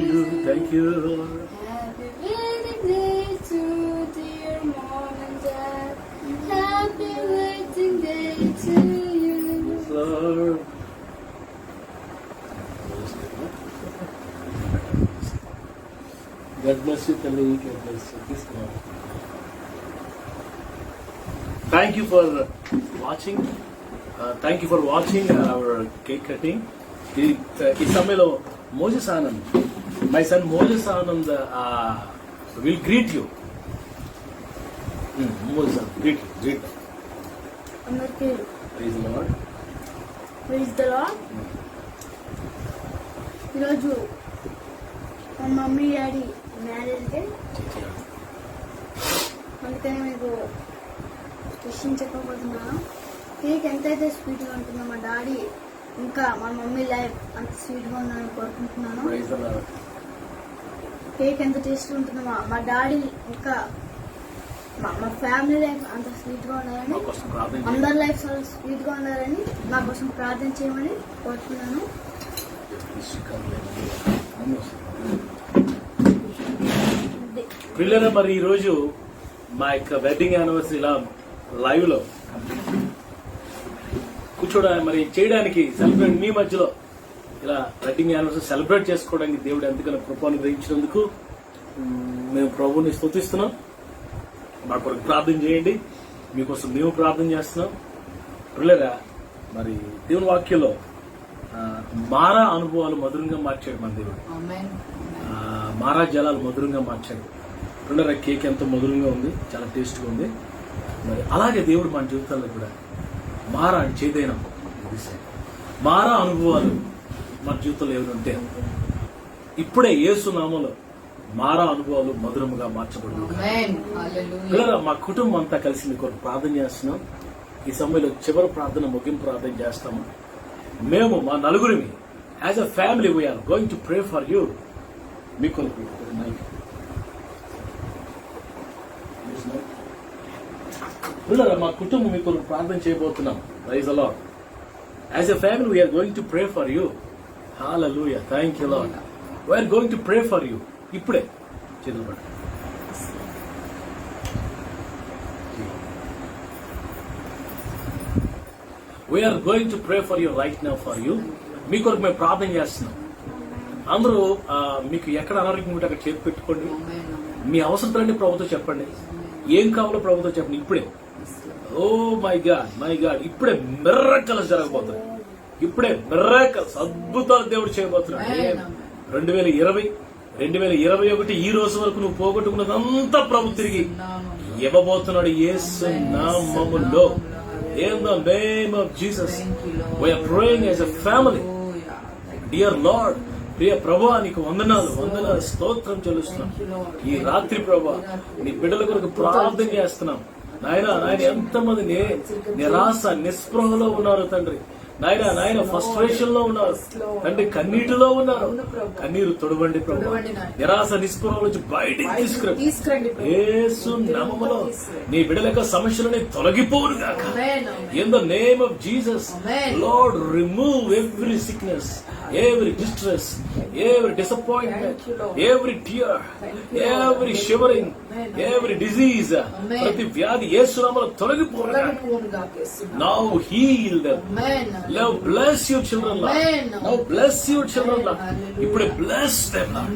you. Thank you. Happy wedding day to dear mom and dad. Happy wedding day to you. Lord. God bless you, Tali. God bless you. Please come on. Thank you for watching. Thank you for watching our cake cutting. ఈ సమయంలో Moses Anand, my son Moses Anand will greet you. Moses, greet you. Greet. అందరికీ Praise the Lord. Praise the lord. ఈరోజు మా mummy daddy marriage day, అందుకని మీకు విషయం చెప్పబోతున్నాను. Cake ఎంతైతే స్వీట్గా ఉంటుందో మా డాడీ ఇంకా మా మమ్మీ లైఫ్ అంత స్వీట్గా ఉందని కోరుకుంటున్నాను. Praise the Lord. కేక్ ఎంత టేస్ట్ ఉంటుందో మా డాడీ ఇంకా మా ఫ్యామిలీ లైఫ్ అంత స్వీట్గా ఉండాలని, మా కోసం ప్రార్థన అందరి లైఫ్ చాలా స్వీట్గా ఉండాలని నా కోసం ప్రార్థన చేయమని కోరుతున్నాను. పిల్లలు మరి ఈరోజు మా యొక్క వెడ్డింగ్ యానివర్సరీ ఇలా లైవ్ లో మరి చేయడానికి సెలబ్రేట్ మీ మధ్యలో ఇలా వెడ్డింగ్ యానివర్సరీ సెలబ్రేట్ చేసుకోవడానికి దేవుడు ఎంతగానో కృపను గ్రహించినందుకు మేము ప్రభువుని స్తుతిస్తున్నాం. మా కొరకు ప్రార్థన చేయండి, మీకోసం మేము ప్రార్థన చేస్తున్నాం. పిల్లరా మరి దేవుని వాక్యంలో మారా అనుభవాలు మధురంగా మార్చాడు మన దేవుడు. మారా జలాలు మధురంగా మార్చాడు. పిల్లరా కేక్ ఎంతో మధురంగా ఉంది, చాలా టేస్ట్గా ఉంది. మరి అలాగే దేవుడు మన జీవితాల్లో కూడా మారా చేదైన మారా అనుభవాలు మన జీవితంలో ఏమైనా ఉంటే ఇప్పుడే యేసు నామములో మారా అనుభవాలు మధురముగా మార్చబడుతుంది. మా కుటుంబం అంతా కలిసి మీ కొరకు ప్రార్థన చేస్తున్నాం. ఈ సమయంలో చివరి ప్రార్థన ముగింపు ప్రార్థన చేస్తాము. మేము మా నలుగురిని as a family we are going to pray for you. మీ కొరకు మా కుటుంబం మీ కొరకు ప్రార్థన చేయబోతున్నాం. Praise the lord. As a family we are going to pray for you. Hallelujah. Thank you lord. We are going to pray for you. ఇప్పుడే చదువుకోండి. We are going to pray for you right now for you. మీ కొరకు మేము ప్రార్థన చేస్తున్నాం. అందరూ మీకు ఎక్కడ అనారోగ్యం ఉంటే అక్కడ చేతి పెట్టుకోండి. మీ అవసరాలన్నీ ప్రభుత్వం చెప్పండి. ఏం కావాలో ప్రభుత్వం చెప్పండి. ఇప్పుడే ఓ మై గాడ్ ఇప్పుడే మిర్రకల్స్ జరగబోతున్నాయి. ఇప్పుడే మిర్రకల్స్ అద్భుతాలు దేవుడు చేయబోతున్నాడు. 2021 ఈ రోజు వరకు నువ్వు పోగొట్టుకున్నదంతా ప్రభు తిరిగి ఇవ్వబోతున్నాడు యేసు నామములో. In the name of Jesus, we are praying as a family. Dear Lord, ప్రియ ప్రభువా నీకు వందనాలు స్తోత్రం చెల్లిస్తున్నాం. ఈ రాత్రి ప్రభువా నీ బిడ్డల కొరకు ప్రార్థన చేస్తున్నాం. నాయన ఎంతమంది నిరాశ నిస్పృహలో ఉన్నారు తండ్రి. నాయన ఫ్రస్ట్రేషన్ లో ఉన్నారు తండ్రి, కన్నీటిలో ఉన్నారు. కన్నీరు తొడవండి ప్రభు. నిరాశ నిస్పృహ నుంచి బయటికి తీసుకురండి యేసు నామములో. నీ బిడ్డల యొక్క సమస్యలని తొలగిపోను గాక. In the name of Jesus lord remove every sickness, every distress, every disappointment, every tear, every shivering, every disease, ప్రతి వ్యాధి యేసు నామములో తొలగిపోను. Now heal them. Now bless your children, Lord. Now bless your children, Lord. ఇప్పుడే bless them, Lord.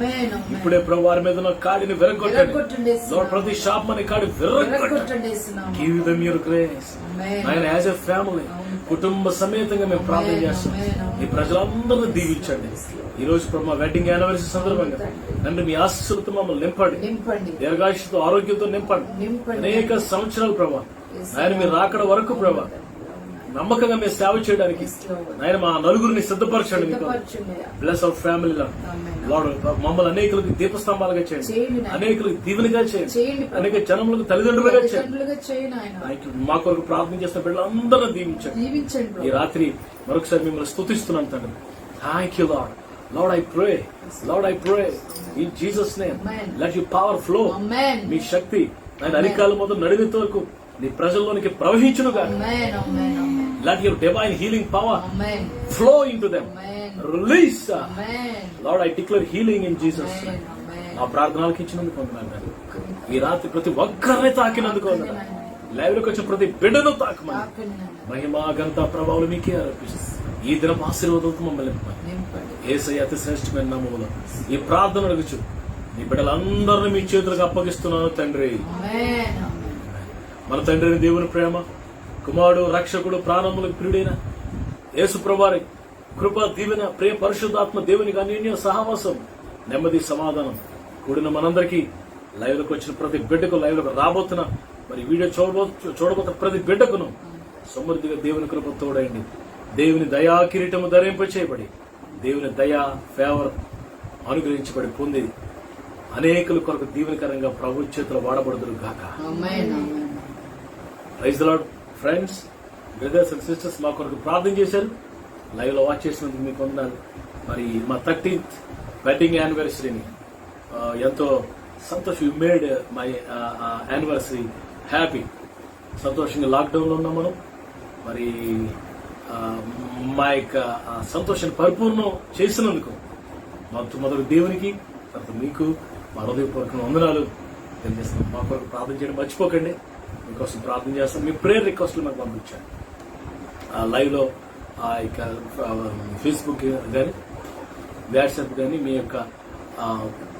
ఇప్పుడే ప్రభు వారి మీద ఉన్న కాడిని విరగొట్టండి Lord. ప్రతి శాపమని కాడి విరగొట్టండి. Give them your grace. ఆయన యాజ్ ఎ ఫ్యామిలీ కుటుంబ సమేతంగా మేము ప్రార్థన చేస్తాం. ఈ ప్రజలందరినీ దీవించండి. ఈ రోజు ప్రభు వెడ్డింగ్ యానివర్సరీ సందర్భంగా తండ్రి మీ ఆశీస్సులతో మమ్మల్ని నింపండి. దీర్ఘాయుష్తో ఆరోగ్యంతో నింపండి. అనేక సంవత్సరాలు ప్రభు ఆయన మీరు రాకడ వరకు ప్రభు నమ్మకంగా మేము సేవ చేయడానికి ఆయన మా నలుగురిని సిద్ధపరచండి. మీకు బ్లెస్ అవర్ ఫ్యామిలీ లార్డ్. మమ్మల్ని అనేకులకు దీపస్తంభాలుగా చేయండి, అనేకులకు దీవెనగా చేయండి, అనేక జనములకు తల్లిదండ్రులుగా చేయండి. మా కొరకు ప్రార్థన చేస్తున్న బిడ్డలందరూ దీవించండి. ఈ రాత్రి మరొకసారి మిమ్మల్ని స్తుతిస్తున్నాం తండ్రి. Thank you lord. Lord, I pray in Jesus' name. Let your power flow. మీ శక్తి ఆయన అధికారుల మొదలు నడినంత వరకు నీ ప్రజల్లోనికి ప్రవహించునుగా. Let your divine healing power flow into them. Release. Lord, I declare healing in Jesus' name. నా ప్రార్థనలకు ఇచ్చినందుకు వందనాలు. ఈ రాత్రి ప్రతి ఒక్కరిని తాకినందుకు వందనాలు. లైవ్లోకి వచ్చిన ప్రతి బిడ్డను తాకమని మహిమా ఘనత ప్రభావం మీకే ఆరోపిస్తుంది. ఈ దినం ఆశీర్వాదంతో మమ్మల్ని యేసయ్య అతి శ్రేష్టమైన నామములో ఈ ప్రార్థన అడుగుచు నీ బిడ్డలందరినీ మీ చేతులకు అప్పగిస్తున్నాను తండ్రి. మన తండ్రిని దేవుని ప్రేమ, కుమారుడు రక్షకుడు ప్రాణములకు ప్రియుడైన యేసు ప్రభువారి కృప దీవెన ప్రియ పరిశుద్ధాత్మ దేవునికి అన్యోన్య సహవాసం నెమ్మది సమాధానం కూడిన మనందరికీ లైవ్లోకి వచ్చిన ప్రతి బిడ్డకు లైవ్లోకి రాబోతున్నా మరి వీడియో చూడబోతున్న ప్రతి బిడ్డకును సమృద్ధిగా దేవుని కృప తోడైంది. దేవుని దయా కిరీటము ధరింప చేయబడి దేవుని దయా ఫేవర్ అనుగ్రహించబడి పొంది అనేకుల కొరకు దీవెనకరంగా ప్రభు చేతులు వాడబడుదురు గాక. Praise the lord. Friends, brothers and sisters మా కొరకు ప్రార్థన చేశారు. లైవ్ లో వాచ్ చేసినందుకు మీకు వందనాలు. మరి మా 13th వెడ్డింగ్ యానివర్సరీని ఎంతో సంతోషం. You made my anniversary happy. సంతోషంగా లాక్డౌన్ లో ఉన్నాం మనం. మరి మా యొక్క సంతోషాన్ని పరిపూర్ణం చేసినందుకు మొదటి దేవునికి, తర్వాత మీకు మా హృదయపూర్వక వందనాలు తెలియజేస్తాం. మా కొరకు ప్రార్థన చేయడం మర్చిపోకండి. మీకోసం ప్రార్థన చేస్తాం. మీ ప్రేయర్ రిక్వెస్ట్లు మాకు పంపించండి. లైవ్ లో ఆ యొక్క ఫేస్బుక్ కానీ వాట్సాప్ కానీ మీ యొక్క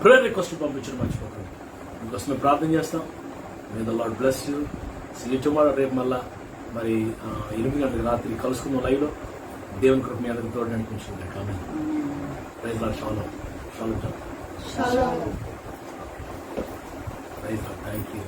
ప్రేయర్ రిక్వెస్ట్లు పంపించడం మర్చిపోకండి. మీకోసం మేము ప్రార్థన చేస్తాం. May the lord bless you. See you tomorrow. రేపు మళ్ళా మరి 8 గంటలకు రాత్రి కలుసుకున్న లైవ్ లో. దేవుని కృప మీ అందరికి తోడు నడిపించింది. Praise lord. Shalom. Shalom. Praise lord. Thank you.